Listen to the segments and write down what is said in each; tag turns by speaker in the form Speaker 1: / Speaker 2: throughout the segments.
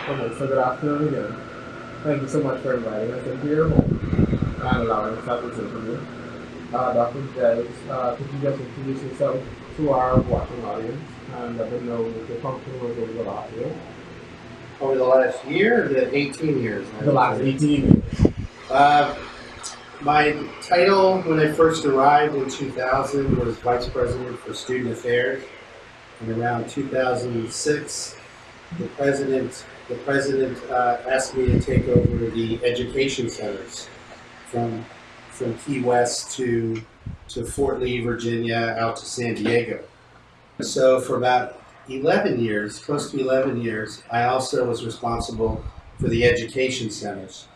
Speaker 1: Okay, so good afternoon again. Thank you so much for inviting us into your home and allowing us to have this interview. Dr. Dadez, could you just introduce yourself to our watching audience and let them know what your function was over the last year?
Speaker 2: Over the last year, the 18 years, I
Speaker 1: The
Speaker 2: would
Speaker 1: last
Speaker 2: say.
Speaker 1: 18 years.
Speaker 2: Uh, my title when I first arrived in 2000 was Vice President for Student Affairs. And around 2006, the president asked me to take over the education centers from Key West to Fort Lee, Virginia, out to San Diego. So for about 11 years, close to 11 years, I also was responsible for the education centers.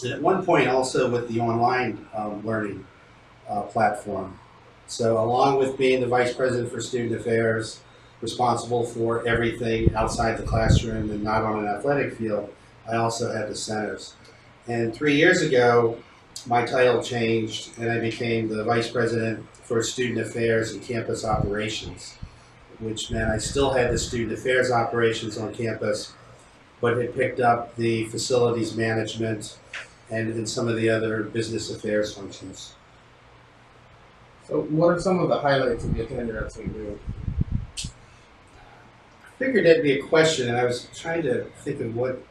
Speaker 2: And at one point also with the online learning platform. So along with being the Vice President for Student Affairs, responsible for everything outside the classroom and not on an athletic field, I also had the centers. And 3 years ago, my title changed and I became the Vice President for Student Affairs and Campus Operations, which meant I still had the student affairs operations on campus, but had picked up the facilities management and some of the other business affairs functions.
Speaker 1: So, what are some of the highlights of your tenure at St. Louis?
Speaker 2: I figured that'd be a question, and I was trying to think of what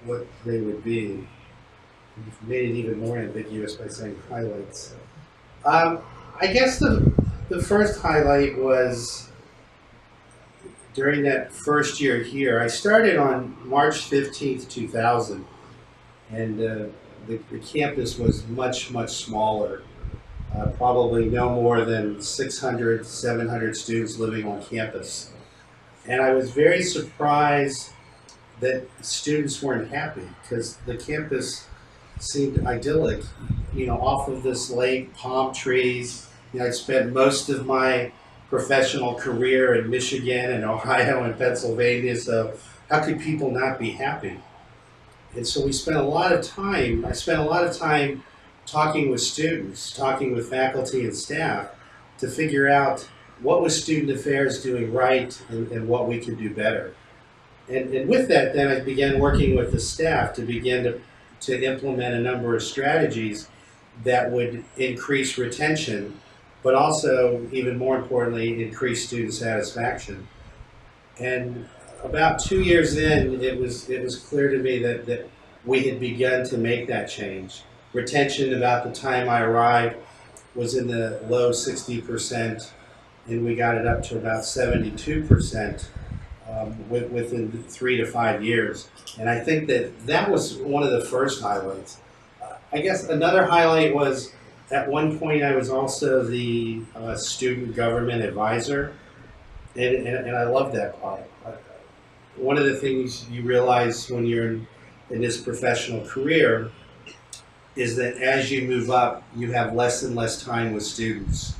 Speaker 2: they would be. You've made it even more ambiguous by saying highlights. Um, I guess the first highlight was during that first year here. I started on March 15th, 2000, and the campus was much smaller. Probably no more than 600, 700 students living on campus. And I was very surprised that students weren't happy because the campus seemed idyllic, off of this lake, palm trees. I'd spent most of my professional career in Michigan and Ohio and Pennsylvania, so how could people not be happy? And so I spent a lot of time talking with students, talking with faculty and staff to figure out what was student affairs doing right and what we could do better. And with that, then I began working with the staff to begin to implement a number of strategies that would increase retention, but also, even more importantly, increase student satisfaction. And about 2 years in, it was clear to me that we had begun to make that change. Retention about the time I arrived was in the low 60%, and we got it up to about 72% within 3 to 5 years. And I think that was one of the first highlights. I guess another highlight was at one point I was also the student government advisor, and I love that part. One of the things you realize when you're in this professional career is that as you move up, you have less and less time with students.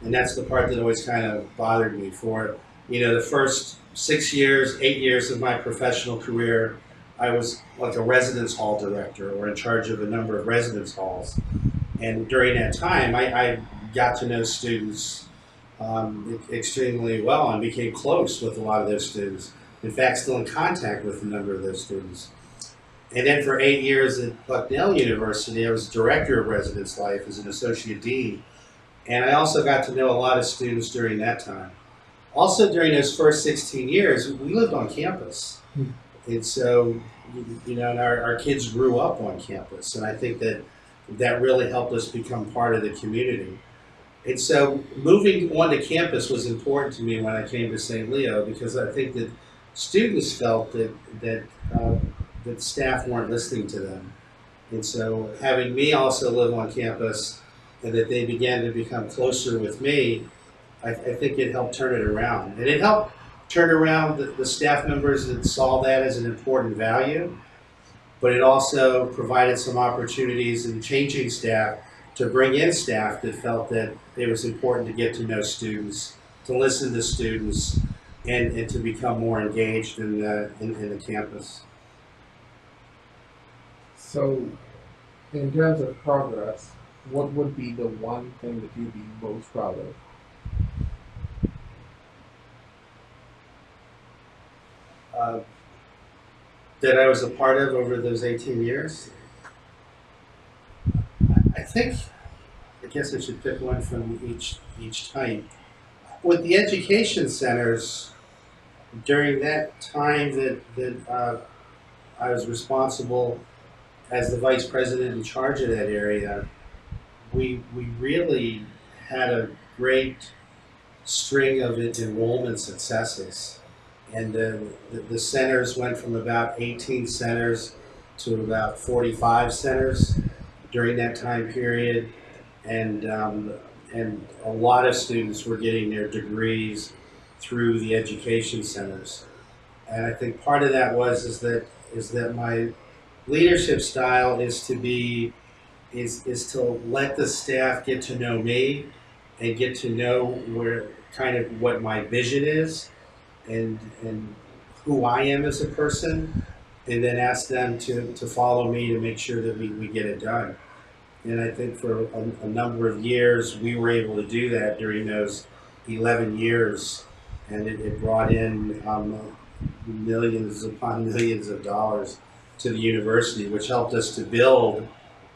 Speaker 2: And that's the part that always kind of bothered me. For the first 6 years, 8 years of my professional career, I was like a residence hall director or in charge of a number of residence halls. And during that time, I got to know students extremely well and became close with a lot of those students. In fact, still in contact with a number of those students. And then for 8 years at Bucknell University, I was director of residence life as an associate dean. And I also got to know a lot of students during that time. Also, during those first 16 years, we lived on campus. And so, and our kids grew up on campus. And I think that really helped us become part of the community. And so moving onto campus was important to me when I came to St. Leo because I think that students felt that staff weren't listening to them. And so having me also live on campus and that they began to become closer with me, I think it helped turn it around. And it helped turn around the staff members that saw that as an important value, but it also provided some opportunities in changing staff to bring in staff that felt that it was important to get to know students, to listen to students, and to become more engaged in the campus.
Speaker 1: So, in terms of progress, what would be the one thing that you'd be most proud of?
Speaker 2: Uh, that I was a part of over those 18 years. I think, I guess I should pick one from each type. With the education centers, during that time that I was responsible as the vice president in charge of that area, we really had a great string of enrollment successes. And the centers went from about 18 centers to about 45 centers during that time period. And a lot of students were getting their degrees through the education centers. And I think part of that is that my leadership style is to be is to let the staff get to know me and get to know where kind of what my vision is and who I am as a person, and then ask them to follow me to make sure that we get it done. And I think for a number of years we were able to do that during those 11 years, and it brought in millions upon millions of dollars to the university, which helped us to build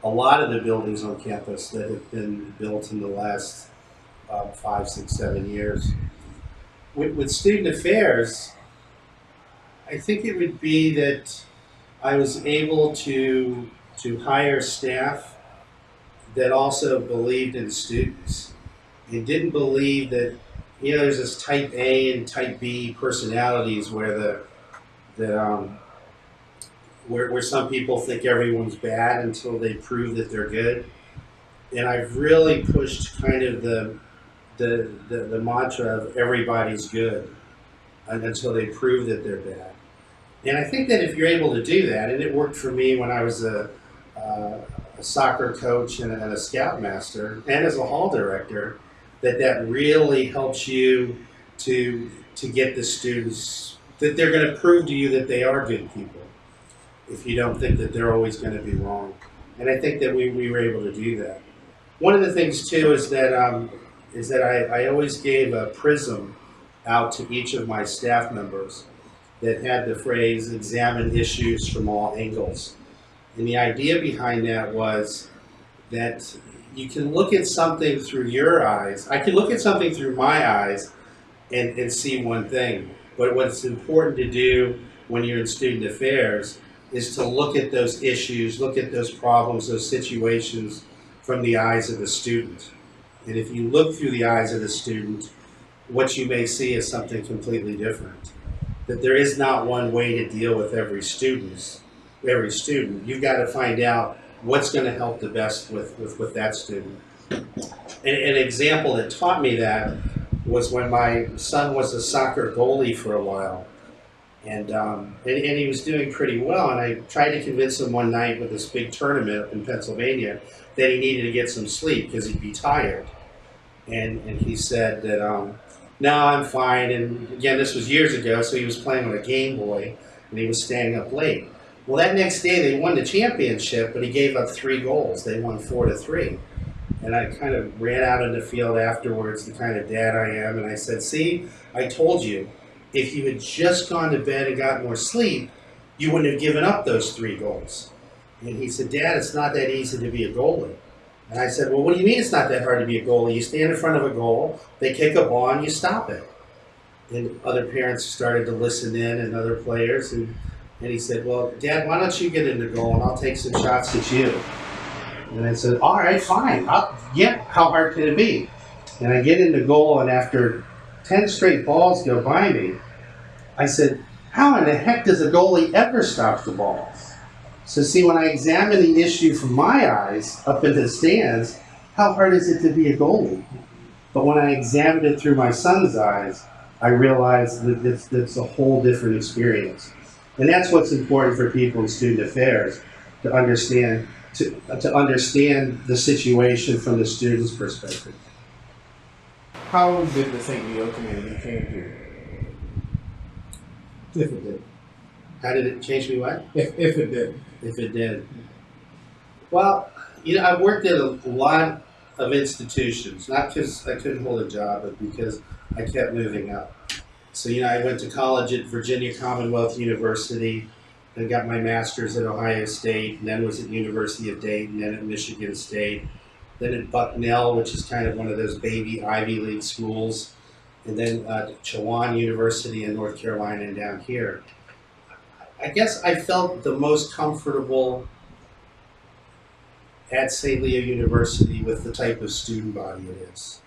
Speaker 2: a lot of the buildings on campus that have been built in the last 5, 6, 7 years. With student affairs, I think it would be that I was able to hire staff that also believed in students and didn't believe that, you know, there's this type A and type B personalities where where some people think everyone's bad until they prove that they're good. And I've really pushed kind of the mantra of everybody's good until they prove that they're bad. And I think that if you're able to do that, and it worked for me when I was a soccer coach and a scoutmaster and as a hall director, that really helps you to get the students, that they're going to prove to you that they are good people if you don't think that they're always going to be wrong. And I think that we were able to do that. One of the things too is that I always gave a prism out to each of my staff members that had the phrase "examine issues from all angles." And the idea behind that was that you can look at something through your eyes. I can look at something through my eyes and see one thing. But what's important to do when you're in student affairs is to look at those issues, look at those problems, those situations from the eyes of the student. And if you look through the eyes of the student, what you may see is something completely different. That there is not one way to deal with every student. You've got to find out what's going to help the best with that student. An example that taught me that was when my son was a soccer goalie for a while. And he was doing pretty well, and I tried to convince him one night with this big tournament up in Pennsylvania that he needed to get some sleep because he'd be tired. And he said that, no, I'm fine. And again, this was years ago, so he was playing on a Game Boy, and he was staying up late. Well, that next day they won the championship, but he gave up 3 goals. They won 4-3. And I kind of ran out in the field afterwards, the kind of dad I am, and I said, see, I told you, if you had just gone to bed and got more sleep, you wouldn't have given up those 3 goals. And he said, Dad, it's not that easy to be a goalie. And I said, well, what do you mean it's not that hard to be a goalie? You stand in front of a goal, they kick a ball, and you stop it. And other parents started to listen in, and other players, and he said, well, Dad, why don't you get in the goal, and I'll take some shots at you. And I said, all right, fine. Yeah, how hard can it be? And I get in the goal, and after 10 straight balls go by me, I said, how in the heck does a goalie ever stop the ball? So see, when I examine the issue from my eyes up in the stands, how hard is it to be a goalie? But when I examined it through my son's eyes, I realized that it's a whole different experience. And that's what's important for people in student affairs, to understand the situation from the student's perspective.
Speaker 1: How did the St. Leo community change you? If it did.
Speaker 2: How did it change me what?
Speaker 1: If it did.
Speaker 2: If it did. Well, you know, I've worked at a lot of institutions, not because I couldn't hold a job, but because I kept moving up. So, you know, I went to college at Virginia Commonwealth University, I got my master's at Ohio State, and then was at University of Dayton, then at Michigan State, then at Bucknell, which is kind of one of those baby Ivy League schools, and then Chowan University in North Carolina and down here. I guess I felt the most comfortable at St. Leo University with the type of student body it is.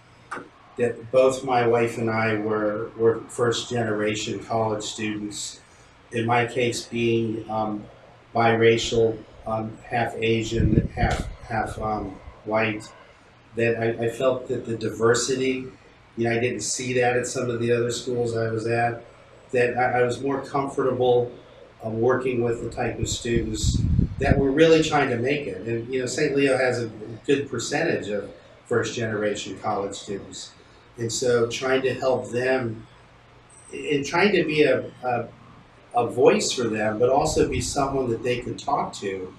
Speaker 2: That both my wife and I were first generation college students. In my case, being biracial, half Asian, half white, that I felt that the diversity, I didn't see that at some of the other schools I was at. That I was more comfortable working with the type of students that were really trying to make it. And St. Leo has a good percentage of first generation college students, and so trying to help them and trying to be a voice for them, but also be someone that they could talk to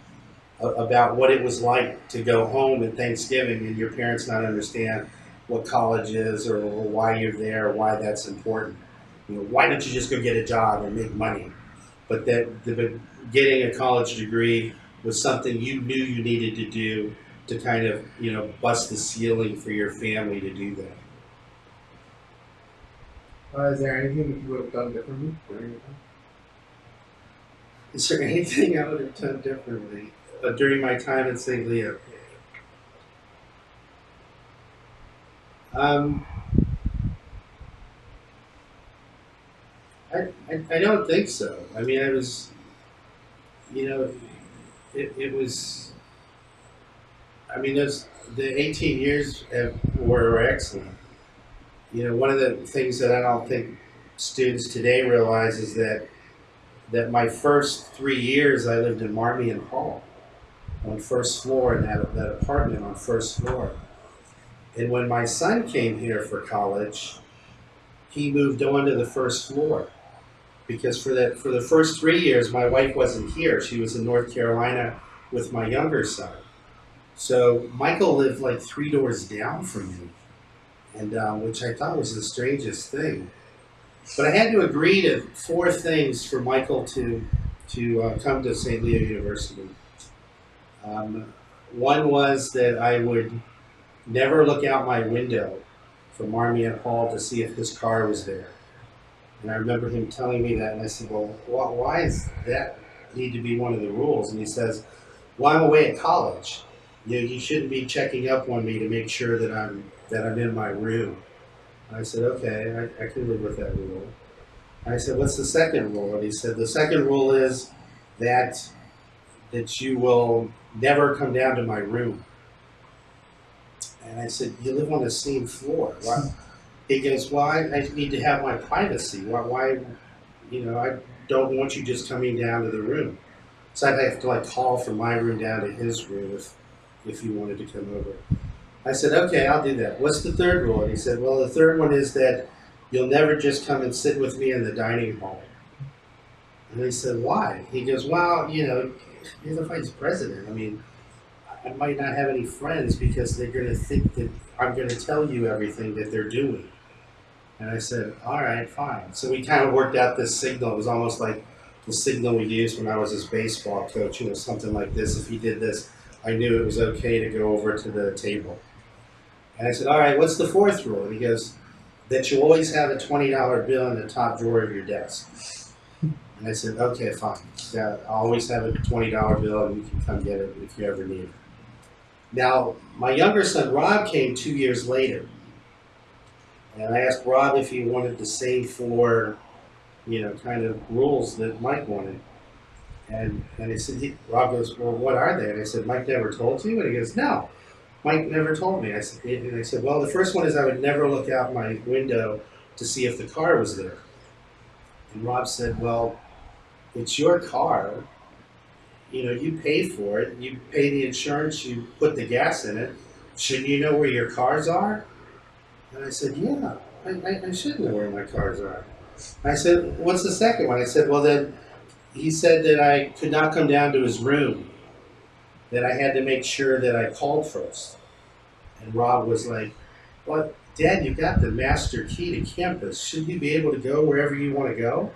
Speaker 2: about what it was like to go home at Thanksgiving and your parents not understand what college is or why you're there, or why that's important. Why don't you just go get a job and make money? But that getting a college degree was something you knew you needed to do to kind of, bust the ceiling for your family to do that.
Speaker 1: Is there anything that you would have done differently during your time?
Speaker 2: Is there anything I would have done differently during my time at St. Leo? I don't think so. I mean, I was, it was, I mean, the 18 years were excellent. One of the things that I don't think students today realize is that my first 3 years I lived in Marmion Hall on first floor in that apartment on first floor. And when my son came here for college, he moved on to the first floor. Because for the first 3 years, my wife wasn't here. She was in North Carolina with my younger son. So Michael lived like 3 doors down from me, and which I thought was the strangest thing. But I had to agree to 4 things for Michael to come to St. Leo University. One was that I would never look out my window from Marmion Hall to see if his car was there. And I remember him telling me that, and I said, well, why does that need to be one of the rules? And he says, well, I'm away at college. You shouldn't be checking up on me to make sure that I'm in my room. And I said, okay, I can live with that rule. And I said, what's the second rule? And he said, the second rule is that you will never come down to my room. And I said, you live on the same floor. Why? He goes, well, I need to have my privacy. Why, I don't want you just coming down to the room. So I'd have to call from my room down to his room if you wanted to come over. I said, okay, I'll do that. What's the third rule? And he said, well, the third one is that you'll never just come and sit with me in the dining hall. And I said, why? He goes, well, you're the vice president. I mean, I might not have any friends because they're going to think that I'm going to tell you everything that they're doing. And I said, all right, fine. So we kind of worked out this signal. It was almost like the signal we used when I was his baseball coach, something like this. If he did this, I knew it was okay to go over to the table. And I said, all right, what's the fourth rule? And he goes, that you always have a $20 bill in the top drawer of your desk. And I said, okay, fine. Yeah, I'll always have a $20 bill, and you can come get it if you ever need it. Now, my younger son, Rob, came 2 years later. And I asked Rob if he wanted the same 4, kind of rules that Mike wanted. And he said, Rob goes, well, what are they? And I said, Mike never told you? And he goes, no, Mike never told me. I said, well, the first one is I would never look out my window to see if the car was there. And Rob said, well, it's your car. You pay for it. You pay the insurance. You put the gas in it. Shouldn't you know where your cars are? And I said, yeah, I should know where my cars are. I said, what's the second one? I said, well, then he said that I could not come down to his room, that I had to make sure that I called first. And Rob was like, well, Dad, you got the master key to campus. Shouldn't you be able to go wherever you want to go?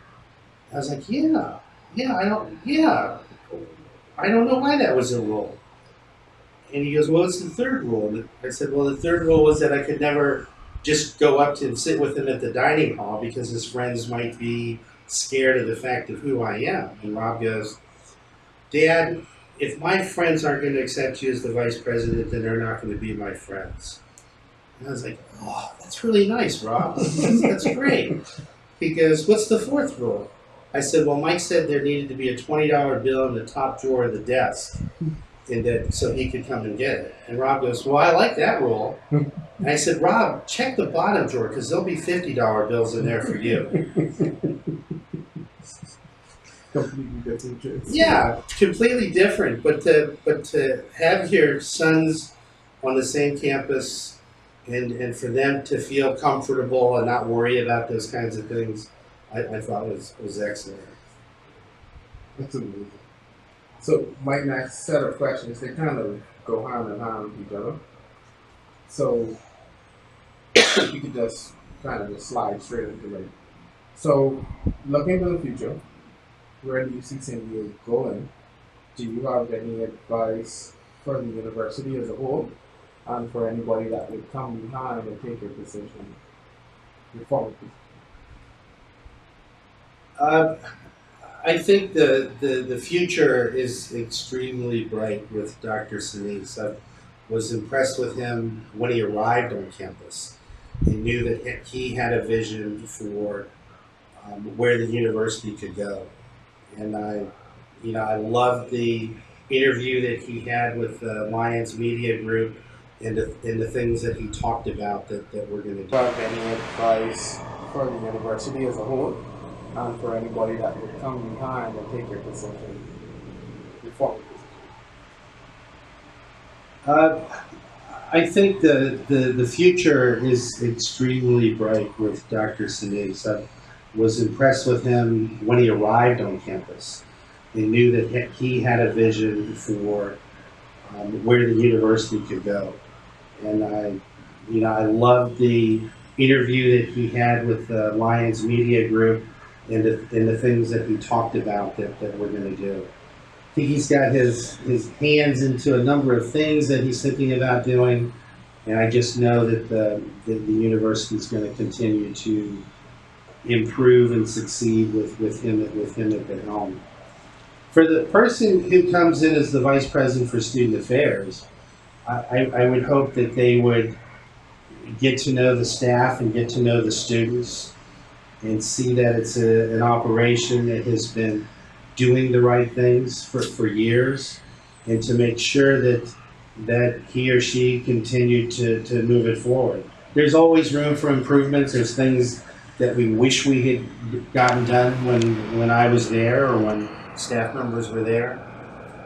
Speaker 2: I was like, yeah. yeah, I don't know why that was a rule. And he goes, well, what's the third rule? And I said, well, the third rule was that I could never just go up to and sit with him at the dining hall because his friends might be scared of the fact of who I am. And Rob goes, Dad, if my friends aren't going to accept you as the vice president, then they're not going to be my friends. And I was like, oh, that's really nice, Rob. That's great. He goes, what's the fourth rule? I said, well, Mike said there needed to be a $20 bill in the top drawer of the desk, and that so he could come and get it. And Rob goes, well, I like that rule. And I said, Rob, check the bottom drawer because there'll be $50 bills in there for you.
Speaker 1: Completely different kids.
Speaker 2: Yeah, completely different. But to have your sons on the same campus and for them to feel comfortable and not worry about those kinds of things, I thought was excellent.
Speaker 1: That's amazing. So my next set of questions, they kind of go hand in hand with each other. So you could just kind of just slide straight into it. So looking to the future, where do you see San Diego going? Do you have any advice for the university as a whole and for anybody that would come behind and take your position, your former position?
Speaker 2: I think the future is extremely bright with Dr. Sinise. I was impressed with him when he arrived on campus. He knew that he had a vision for where the university could go. And I loved the interview that he had with the Lions Media Group and the things that he talked about that we're going to do.
Speaker 1: Do you have any advice for the university as a whole and for anybody that would come behind and take your position, your former position?
Speaker 2: I think the future is extremely bright with Dr. Sinise. I was impressed with him when he arrived on campus. He knew that he had a vision for where the university could go. And I loved the interview that he had with the Lions Media Group and the things that he talked about that we're going to do. I think he's got his hands into a number of things that he's thinking about doing, and I just know that the university is going to continue to improve and succeed with him at the helm. For the person who comes in as the vice president for student affairs, I would hope that they would get to know the staff and get to know the students and see that it's an operation that has been doing the right things for years, and to make sure that he or she continue to move it forward. There's always room for improvements. There's things that we wish we had gotten done when I was there or when staff members were there.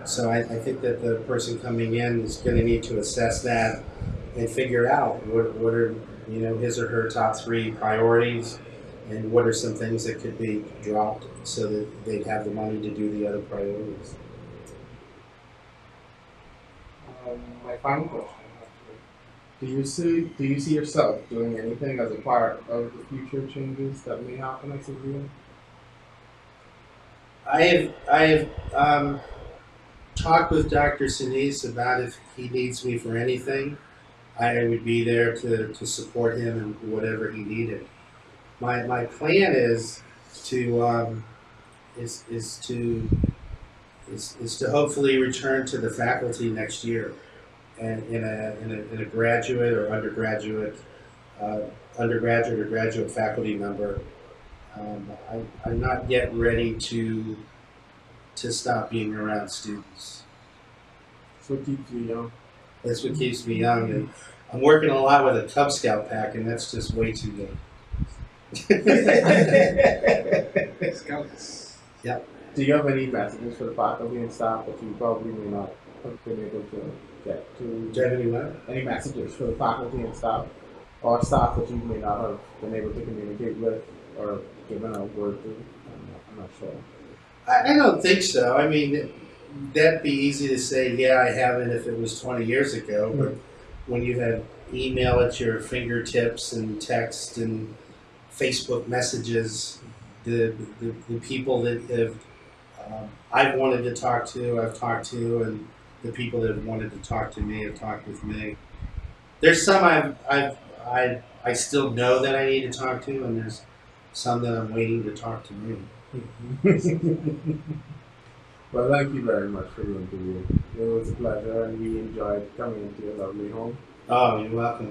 Speaker 2: So I think that the person coming in is going to need to assess that and figure out what are his or her top 3 priorities, and what are some things that could be dropped so that they'd have the money to do the other priorities.
Speaker 1: My final question, actually. Do you see yourself doing anything as a part of the future changes that may happen at Silva?
Speaker 2: I have talked with Dr. Sinise about if he needs me for anything. I would be there to support him in whatever he needed. My plan is to hopefully return to the faculty next year, and in a graduate or undergraduate or graduate faculty member. I'm not yet ready to stop being around students.
Speaker 1: That's what keeps you young.
Speaker 2: That's what keeps me young, and I'm working a lot with a Cub Scout pack, and that's just way too young.
Speaker 1: Scouts.
Speaker 2: Yep.
Speaker 1: Do you have any messages for the faculty and staff that you probably may not have been able to get to?
Speaker 2: Do you have any what?
Speaker 1: Any messages for the faculty and staff, or staff that you may not have been able to communicate with or given a word to? I'm not sure.
Speaker 2: I don't think so. I mean, that'd be easy to say, yeah, I haven't if it was 20 years ago, but when you have email at your fingertips and text and Facebook messages, the people that have I've wanted to talk to, I've talked to, and the people that have wanted to talk to me have talked with me. There's some I still know that I need to talk to, and there's some that I'm waiting to talk to me.
Speaker 1: Well, thank you very much for the interview. It was a pleasure, and we enjoyed coming into your lovely home.
Speaker 2: Oh, you're welcome.